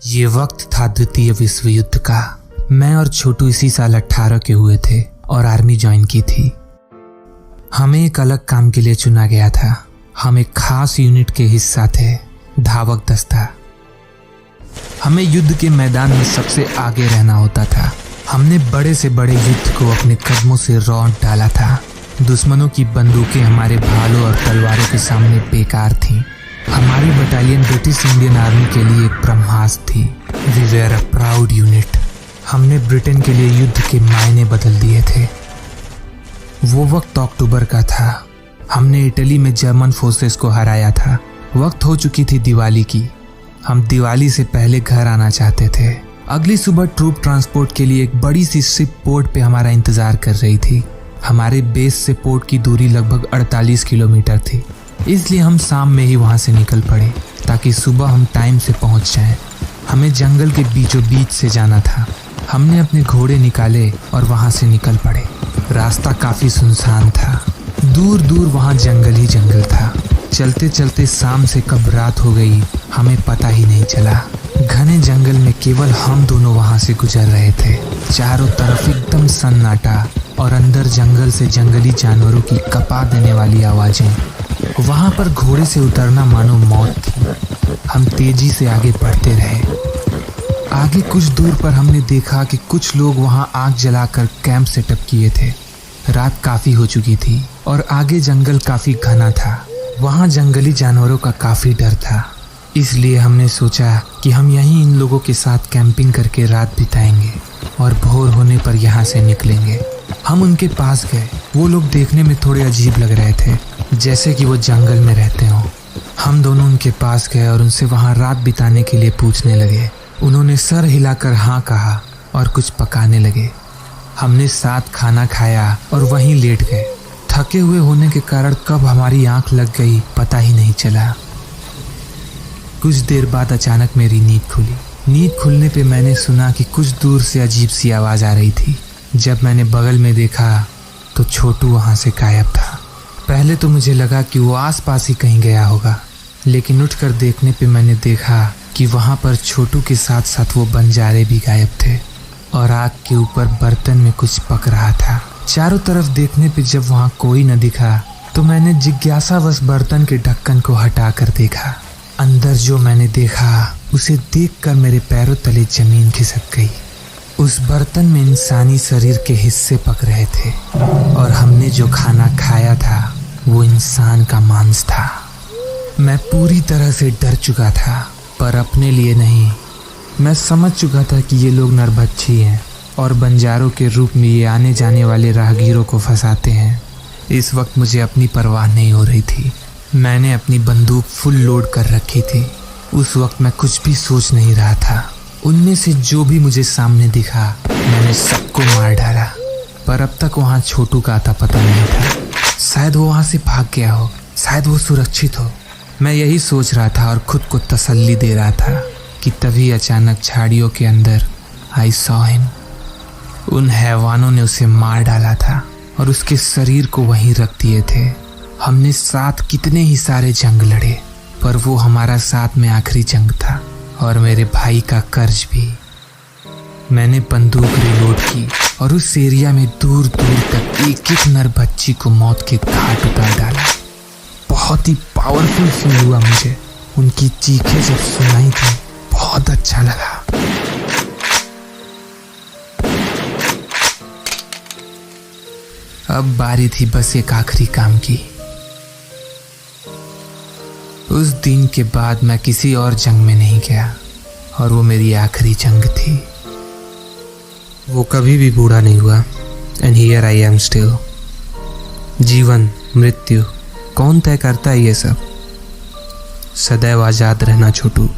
ये वक्त था द्वितीय विश्व युद्ध का। मैं और छोटू इसी साल 18 के हुए थे और आर्मी ज्वाइन की थी। हमें एक अलग काम के लिए चुना गया था। हम एक खास यूनिट के हिस्सा थे, धावक दस्ता। हमें युद्ध के मैदान में सबसे आगे रहना होता था। हमने बड़े से बड़े युद्ध को अपने कदमों से रौंद डाला था। दुश्मनों की बंदूकें हमारे भालों और तलवारों के सामने बेकार थीं। हमारी बटालियन ब्रिटिश इंडियन आर्मी के लिए एक ब्रह्मास्त्र थी। We were a proud unit. हमने ब्रिटेन के लिए युद्ध के मायने बदल दिए थे। वो वक्त अक्टूबर का था। हमने इटली में जर्मन फोर्सेस को हराया था। वक्त हो चुकी थी दिवाली की। हम दिवाली से पहले घर आना चाहते थे। अगली सुबह ट्रूप ट्रांसपोर्ट के लिए एक बड़ी सी शिप पोर्ट पे हमारा इंतजार कर रही थी। हमारे बेस से पोर्ट की दूरी लगभग 48 किलोमीटर थी, इसलिए हम शाम में ही वहाँ से निकल पड़े ताकि सुबह हम टाइम से पहुँच जाएं। हमें जंगल के बीचों बीच से जाना था। हमने अपने घोड़े निकाले और वहाँ से निकल पड़े। रास्ता काफ़ी सुनसान था। दूर दूर वहाँ जंगल ही जंगल था। चलते चलते शाम से कब रात हो गई हमें पता ही नहीं चला। घने जंगल में केवल हम दोनों वहाँ से गुजर रहे थे। चारों तरफ एकदम सन्नाटा और अंदर जंगल से जंगली जानवरों की कपा देने वाली आवाज़ें। वहाँ पर घोड़े से उतरना मानो मौत थी। हम तेजी से आगे बढ़ते रहे। आगे कुछ दूर पर हमने देखा कि कुछ लोग वहाँ आग जलाकर कैंप सेटअप किए थे। रात काफ़ी हो चुकी थी और आगे जंगल काफ़ी घना था। वहाँ जंगली जानवरों का काफ़ी डर था, इसलिए हमने सोचा कि हम यहीं इन लोगों के साथ कैंपिंग करके रात बिताएंगे और भोर होने पर यहाँ से निकलेंगे। हम उनके पास गए। वो लोग देखने में थोड़े अजीब लग रहे थे, जैसे कि वो जंगल में रहते हों। हम दोनों उनके पास गए और उनसे वहाँ रात बिताने के लिए पूछने लगे। उन्होंने सर हिलाकर हाँ कहा और कुछ पकाने लगे। हमने साथ खाना खाया और वहीं लेट गए। थके हुए होने के कारण कब हमारी आंख लग गई पता ही नहीं चला। कुछ देर बाद अचानक मेरी नींद खुली। नींद खुलने पे मैंने सुना कि कुछ दूर से अजीब सी आवाज़ आ रही थी। जब मैंने बगल में देखा तो छोटू वहाँ से गायब था। पहले तो मुझे लगा कि वो आसपास ही कहीं गया होगा, लेकिन उठकर देखने पे मैंने देखा कि वहाँ पर छोटू के साथ साथ वो बंजारे भी गायब थे और आग के ऊपर बर्तन में कुछ पक रहा था। चारों तरफ देखने पे जब वहाँ कोई न दिखा तो मैंने जिज्ञासावश बर्तन के ढक्कन को हटा कर देखा। अंदर जो मैंने देखा उसे देखकर मेरे पैरों तले जमीन खिसक गई। उस बर्तन में इंसानी शरीर के हिस्से पक रहे थे और हमने जो खाना खाया था वो इंसान का मांस था। मैं पूरी तरह से डर चुका था, पर अपने लिए नहीं। मैं समझ चुका था कि ये लोग नरभक्षी हैं और बंजारों के रूप में ये आने जाने वाले राहगीरों को फंसाते हैं। इस वक्त मुझे अपनी परवाह नहीं हो रही थी। मैंने अपनी बंदूक फुल लोड कर रखी थी। उस वक्त मैं कुछ भी सोच नहीं रहा था। उनमें से जो भी मुझे सामने दिखा मैंने सबको मार डाला, पर अब तक वहाँ छोटू का आता पता नहीं था। शायद वो वहाँ से भाग गया हो, शायद वो सुरक्षित हो। मैं यही सोच रहा था और खुद को तसल्ली दे रहा था कि तभी अचानक झाड़ियों के अंदर आई सॉ हिम। उन हैवानों ने उसे मार डाला था और उसके शरीर को वहीं रख दिए थे। हमने साथ कितने ही सारे जंग लड़े, पर वो हमारा साथ में आखिरी जंग था और मेरे भाई का कर्ज भी। मैंने बंदूक रिलोड की और उस एरिया में दूर दूर तक एक एक नरभक्षी को मौत के घाट उतार डाला। बहुत ही पावरफुल फील हुआ मुझे। उनकी चीखें जब सुनाई थी बहुत अच्छा लगा। अब बारी थी बस एक आखिरी काम की। उस दिन के बाद मैं किसी और जंग में नहीं गया और वो मेरी आखिरी जंग थी। वो कभी भी बूढ़ा नहीं हुआ। And here I am still. जीवन मृत्यु कौन तय करता है ये सब? सदैव आजाद रहना छोटू।